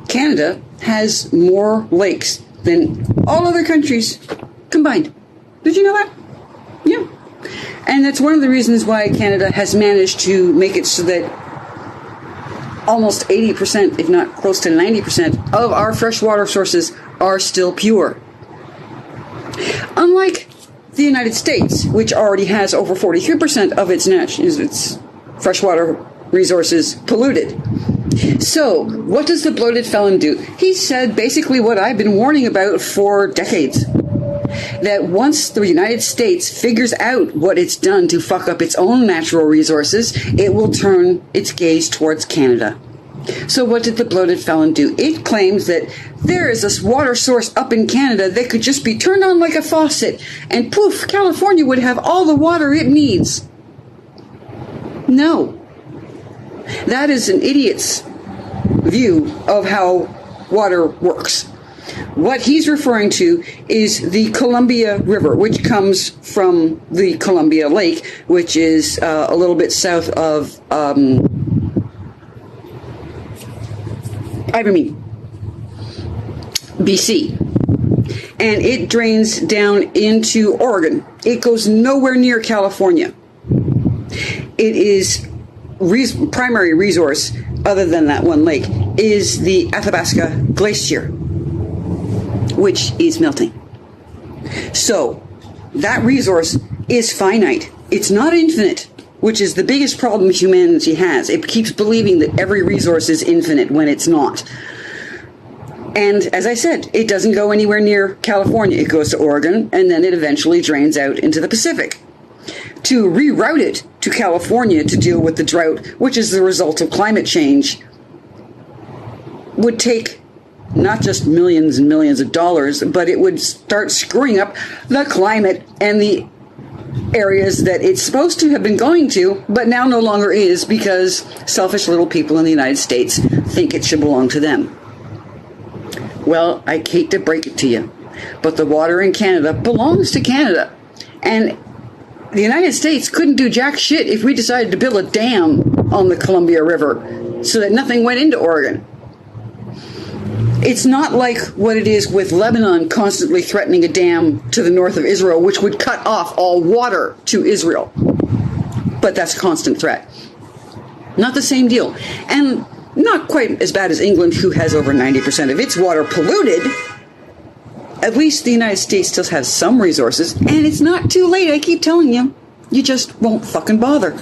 Canada has more lakes than all other countries combined. Did you know that? Yeah. And that's one of the reasons why Canada has managed to make it so that almost 80%, if not close to 90%, of our freshwater sources are still pure. Unlike the United States, which already has over 43% of its freshwater resources polluted. So, what does the bloated felon do? He said basically what I've been warning about for decades. That once the United States figures out what it's done to fuck up its own natural resources, it will turn its gaze towards Canada. So what did the bloated felon do? It claims that there is this water source up in Canada that could just be turned on like a faucet, and poof, California would have all the water it needs. No. That is an idiot's view of how water works. What he's referring to is the Columbia River, which comes from the Columbia Lake, which is a little bit south of BC. And it drains down into Oregon. It goes nowhere near California. It is primary resource, other than that one lake, is the Athabasca Glacier, which is melting. So, that resource is finite. It's not infinite, which is the biggest problem humanity has. It keeps believing that every resource is infinite when it's not. And as I said, it doesn't go anywhere near California. It goes to Oregon, and then it eventually drains out into the Pacific. To reroute it to California to deal with the drought, which is the result of climate change, would take not just millions and millions of dollars, but it would start screwing up the climate and the areas that it's supposed to have been going to, but now no longer is, because selfish little people in the United States think it should belong to them. Well, I hate to break it to you, but the water in Canada belongs to Canada. And the United States couldn't do jack shit if we decided to build a dam on the Columbia River so that nothing went into Oregon. It's not like what it is with Lebanon constantly threatening a dam to the north of Israel, which would cut off all water to Israel. But that's a constant threat. Not the same deal. And not quite as bad as England, who has over 90% of its water polluted. At least the United States still has some resources, and it's not too late, I keep telling you. You just won't fucking bother.